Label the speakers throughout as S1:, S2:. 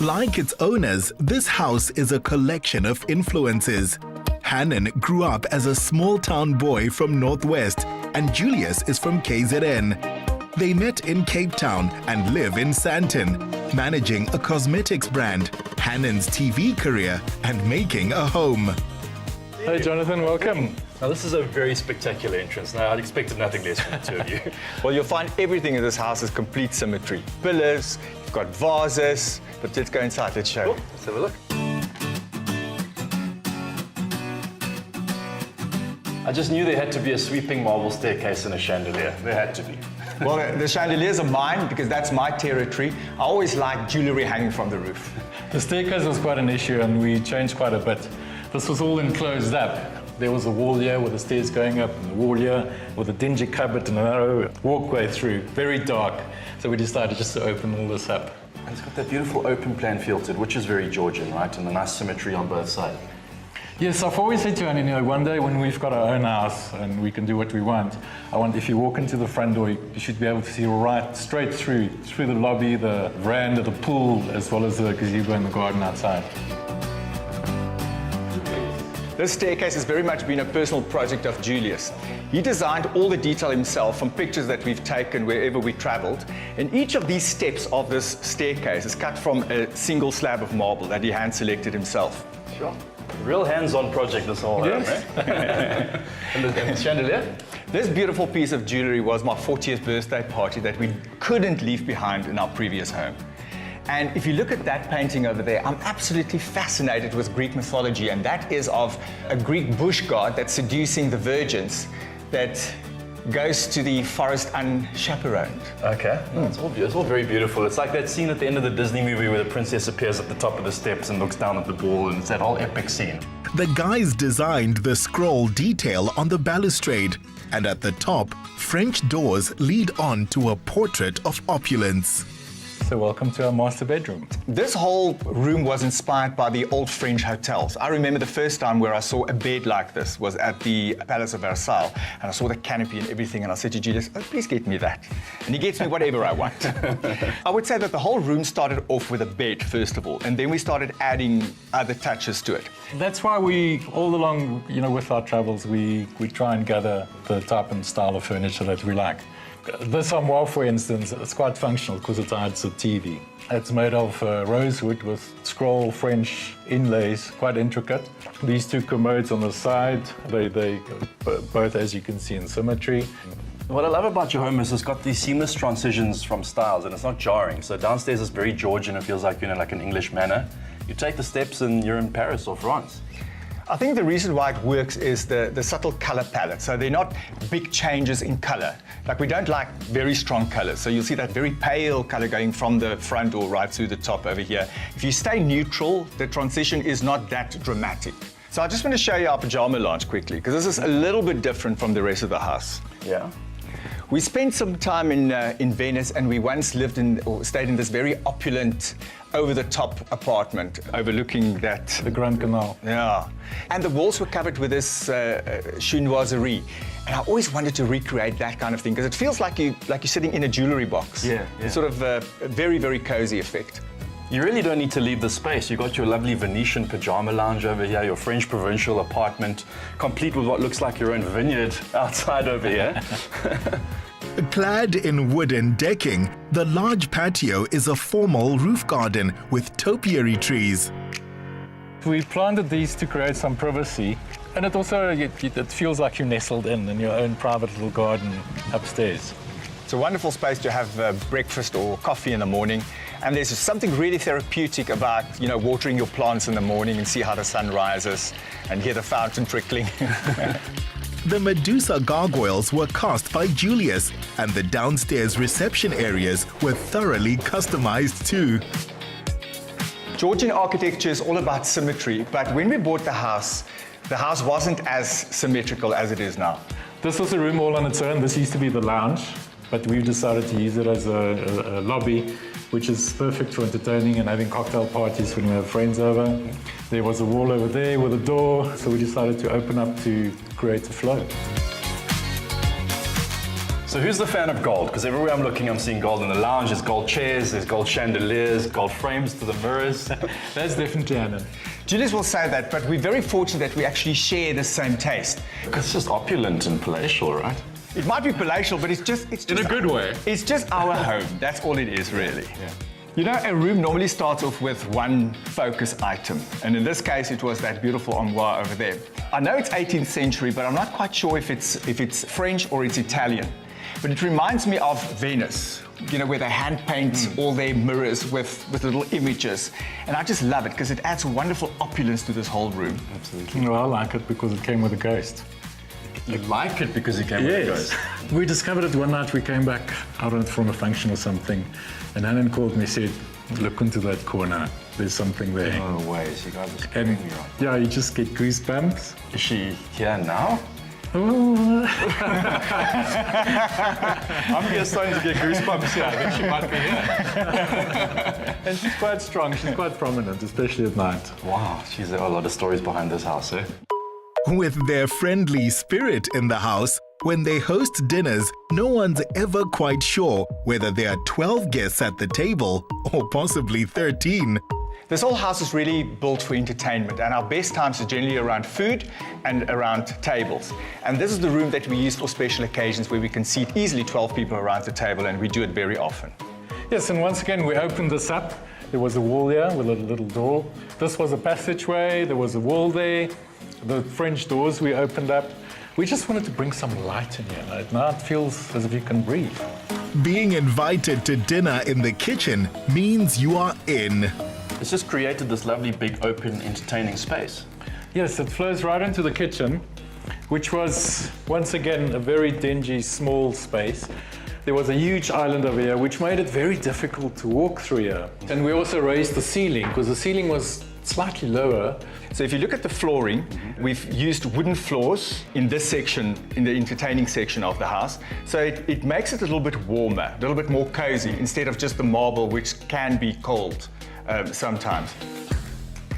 S1: Like its owners, this house is a collection of influences. Hannon grew up as a small-town boy from Northwest, and Julius is from KZN. They met in Cape Town and live in Sandton, managing a cosmetics brand, Hannon's TV career, and making a home.
S2: Hey Jonathan, welcome.
S3: Now this is a very spectacular entrance. Now I'd expected nothing less from the two of you.
S4: Well, you'll find everything in this house is complete symmetry. Pillars, you've got vases, but let's go inside, let's show.
S3: Cool. Let's have a look. I just knew there had to be a sweeping marble staircase and a chandelier. There had to be.
S4: Well, the chandeliers are mine because that's my territory. I always like jewelry hanging from the roof.
S2: The staircase was quite an issue and we changed quite a bit. This was all enclosed up. There was a wall here with the stairs going up and the wall here with a dingy cupboard and a narrow walkway through, very dark. So we decided just to open all this up.
S3: And it's got that beautiful open plan feel to it, which is very Georgian, right? And the nice symmetry on both sides.
S2: Yes, I've always said to Hannon, one day when we've got our own house and we can do what we want, if you walk into the front door, you should be able to see right straight through the lobby, the veranda, the pool, as well as the gazebo and the garden outside.
S4: This staircase has very much been a personal project of Julius. He designed all the detail himself from pictures that we've taken wherever we traveled. And each of these steps of this staircase is cut from a single slab of marble that he hand-selected himself.
S3: Sure. Real hands-on project this whole home, eh? And the chandelier?
S4: This beautiful piece of jewelry was my 40th birthday party that we couldn't leave behind in our previous home. And if you look at that painting over there, I'm absolutely fascinated with Greek mythology, and that is of a Greek bush god that's seducing the virgins that goes to the forest unchaperoned.
S3: Okay. No, it's all very beautiful. It's like that scene at the end of the Disney movie where the princess appears at the top of the steps and looks down at the ball, and it's that whole epic scene.
S1: The guys designed the scroll detail on the balustrade, and at the top, French doors lead on to a portrait of opulence.
S2: So welcome to our master bedroom.
S4: This whole room was inspired by the old French hotels. I remember the first time where I saw a bed like this was at the Palace of Versailles, and I saw the canopy and everything, and I said to Julius, oh, please get me that. And he gets me whatever I want. I would say that the whole room started off with a bed, first of all, and then we started adding other touches to it.
S2: That's why we, all along, with our travels, we try and gather the type and style of furniture that we like. This armoire, for instance, it's quite functional because it's a TV. It's made of rosewood with scroll French inlays, quite intricate. These two commodes on the side, they both, as you can see, in symmetry.
S3: What I love about your home is it's got these seamless transitions from styles, and it's not jarring. So downstairs is very Georgian. It feels like like an English manor. You take the steps and you're in Paris or France.
S4: I think the reason why it works is the subtle color palette. So they're not big changes in color. Like, we don't like very strong colors. So you'll see that very pale color going from the front door right through the top over here. If you stay neutral, the transition is not that dramatic. So I just want to show you our pajama lounge quickly, because this is a little bit different from the rest of the house.
S3: Yeah.
S4: We spent some time in Venice, and we once stayed in this very opulent, over-the-top apartment overlooking
S2: the Grand Canal.
S4: Yeah. And the walls were covered with this chinoiserie. And I always wanted to recreate that kind of thing, because it feels like you're sitting in a jewelry box.
S3: Yeah.
S4: It's sort of a very, very cozy effect.
S3: You really don't need to leave the space. You've got your lovely Venetian pajama lounge over here, your French provincial apartment, complete with what looks like your own vineyard outside over here.
S1: Clad in wooden decking, the large patio is a formal roof garden with topiary trees.
S2: We planted these to create some privacy, and it also it feels like you're nestled in your own private little garden upstairs.
S4: It's a wonderful space to have breakfast or coffee in the morning, and there's something really therapeutic about watering your plants in the morning and see how the sun rises and hear the fountain trickling.
S1: The Medusa Gargoyles were cast by Julius, and the downstairs reception areas were thoroughly customized too.
S4: Georgian architecture is all about symmetry, but when we bought the house wasn't as symmetrical as it is now.
S2: This was a room all on its own. This used to be the lounge, but we've decided to use it as a lobby, which is perfect for entertaining and having cocktail parties when we have friends over. There was a wall over there with a door, so we decided to open up to create a flow.
S3: So who's the fan of gold? Because everywhere I'm looking, I'm seeing gold in the lounge. There's gold chairs, there's gold chandeliers, gold frames to the mirrors.
S2: That's definitely Hannon.
S4: Julius will say that, but we're very fortunate that we actually share the same taste.
S3: Because it's just opulent and palatial, right?
S4: It might be palatial, but it's just
S2: In a good way.
S4: It's just our home. That's all it is, really.
S2: Yeah.
S4: You know, a room normally starts off with one focus item, and in this case, it was that beautiful armoire over there. I know it's 18th century, but I'm not quite sure if it's French or it's Italian. But it reminds me of Venice, you know, where they hand paint all their mirrors with little images. And I just love it because it adds wonderful opulence to this whole room.
S2: Absolutely. Well, I like it because it came with a ghost.
S3: You like it because it came with a ghost.
S2: We discovered it one night. We came back out from a function or something, and Hannon called me, said, look into that corner. There's something there.
S3: No ways, you guys are
S2: And
S3: screwing me right.
S2: yeah, you just get goosebumps.
S3: Is she here now?
S2: Oh.
S3: I'm here starting to get goosebumps here. I think she might be here.
S2: And she's quite strong. She's quite prominent, especially at night.
S3: Wow, geez, there are a lot of stories behind this house, eh?
S1: With their friendly spirit in the house, when they host dinners, no one's ever quite sure whether there are 12 guests at the table or possibly 13.
S4: This whole house is really built for entertainment, and our best times are generally around food and around tables. And this is the room that we use for special occasions where we can seat easily 12 people around the table, and we do it very often.
S2: Yes, and once again, we opened this up. There was a wall here with a little door. This was a passageway. There was a wall there. The French doors we opened up. We just wanted to bring some light in here. Now it feels as if you can breathe.
S1: Being invited to dinner in the kitchen means you are in.
S3: It's just created this lovely, big, open, entertaining space.
S2: Yes, it flows right into the kitchen, which was, once again, a very dingy, small space. There was a huge island over here, which made it very difficult to walk through here. And we also raised the ceiling, because the ceiling was slightly lower.
S4: So if you look at the flooring, we've used wooden floors in this section, in the entertaining section of the house. So it makes it a little bit warmer, a little bit more cozy, instead of just the marble, which can be cold sometimes.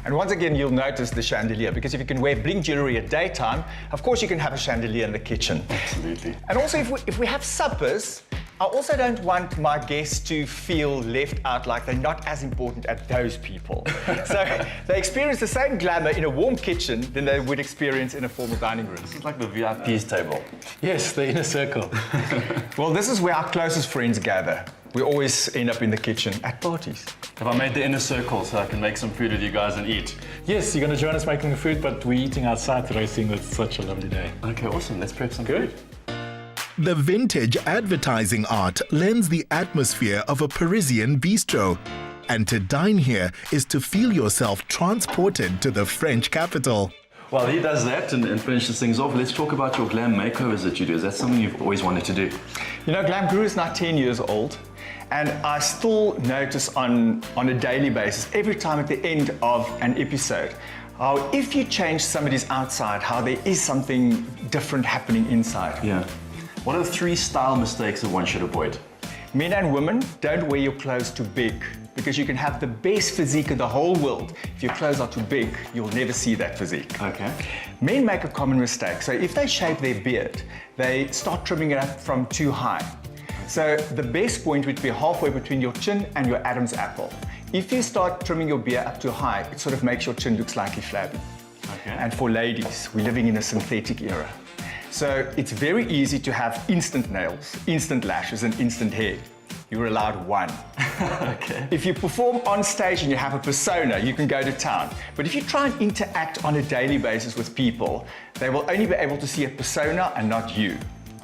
S4: And once again, you'll notice the chandelier, because if you can wear bling jewelry at daytime, of course you can have a chandelier in the kitchen.
S3: Absolutely.
S4: And also, if we have suppers, I also don't want my guests to feel left out, like they're not as important as those people. So they experience the same glamour in a warm kitchen than they would experience in a formal dining room.
S3: It's like the VIP's table.
S2: Yes, the inner circle.
S4: Well, this is where our closest friends gather. We always end up in the kitchen at parties.
S3: Have I made the inner circle so I can make some food with you guys and eat?
S2: Yes, you're going to join us making the food, but we're eating outside today, seeing that it's such a lovely day.
S3: Okay, awesome. Let's prep some
S2: Good.
S3: food.
S1: The vintage advertising art lends the atmosphere of a Parisian bistro. And to dine here is to feel yourself transported to the French capital.
S3: While he does that and finishes things off, let's talk about your glam makeovers that you do. Is that something you've always wanted to do?
S4: You know, Glam Guru is now 10 years old, and I still notice on a daily basis, every time at the end of an episode, how if you change somebody's outside, how there is something different happening inside.
S3: Yeah. What are the 3 style mistakes that one should avoid?
S4: Men and women, don't wear your clothes too big, because you can have the best physique in the whole world. If your clothes are too big, you'll never see that physique.
S3: Okay.
S4: Men make a common mistake. So if they shave their beard, they start trimming it up from too high. So the best point would be halfway between your chin and your Adam's apple. If you start trimming your beard up too high, it sort of makes your chin look slightly flabby.
S3: Okay.
S4: And for ladies, we're living in a synthetic era. So it's very easy to have instant nails, instant lashes, and instant hair. You're allowed 1.
S3: Okay.
S4: If you perform on stage and you have a persona, you can go to town. But if you try and interact on a daily basis with people, they will only be able to see a persona and not you.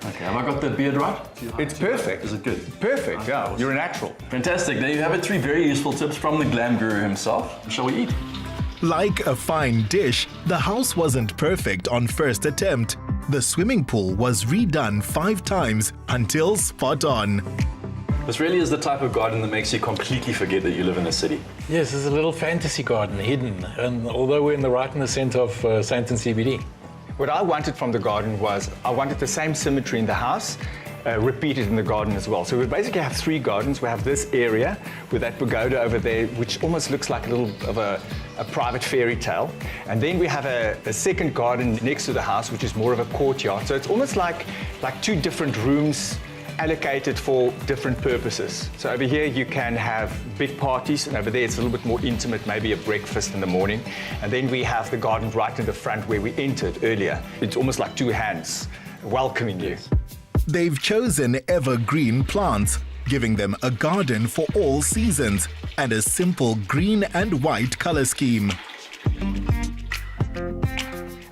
S3: Okay, have I got the beard right?
S4: It's perfect.
S3: Is it good?
S4: Perfect, yeah. You're a natural.
S3: Fantastic. There you have it. 3 very useful tips from the glam guru himself. Shall we eat?
S1: Like a fine dish, the house wasn't perfect on first attempt. The swimming pool was redone 5 times until spot on.
S3: This really is the type of garden that makes you completely forget that you live in a city.
S2: Yes, there's a little fantasy garden hidden, and although we're right in the center of Sandton CBD.
S4: What I wanted from the garden was, I wanted the same symmetry in the house, repeated in the garden as well. So we basically have 3 gardens. We have this area with that pagoda over there, which almost looks like a little of a private fairy tale. And then we have a second garden next to the house, which is more of a courtyard. So it's almost like 2 different rooms allocated for different purposes. So over here you can have big parties, and over there it's a little bit more intimate, maybe a breakfast in the morning. And then we have the garden right in the front where we entered earlier. It's almost like two hands welcoming you.
S1: They've chosen evergreen plants, giving them a garden for all seasons and a simple green and white color scheme.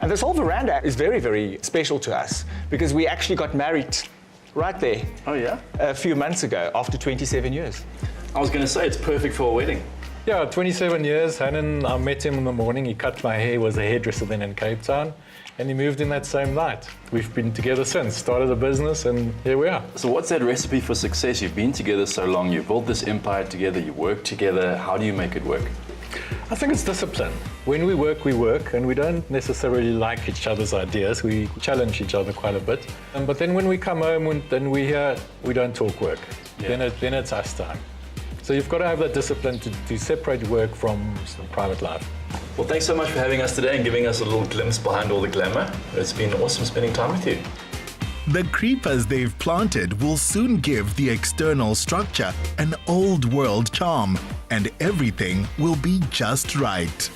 S4: And this whole veranda is very, very special to us because we actually got married right there.
S3: Oh, yeah?
S4: A few months ago, after 27 years.
S3: I was going to say, it's perfect for a wedding.
S2: Yeah, 27 years. Hannon, I met him in the morning. He cut my hair, he was a hairdresser then in Cape Town, and he moved in that same night. We've been together since, started a business, and here we are.
S3: So what's that recipe for success? You've been together so long, you've built this empire together, you work together. How do you make it work?
S2: I think it's discipline. When we work, and we don't necessarily like each other's ideas. We challenge each other quite a bit. But then when we come home, then we don't talk work.
S3: Yeah.
S2: Then it's us time. So you've got to have that discipline to separate work from private life.
S3: Well, thanks so much for having us today and giving us a little glimpse behind all the glamour. It's been awesome spending time with you.
S1: The creepers they've planted will soon give the external structure an old world charm, and everything will be just right.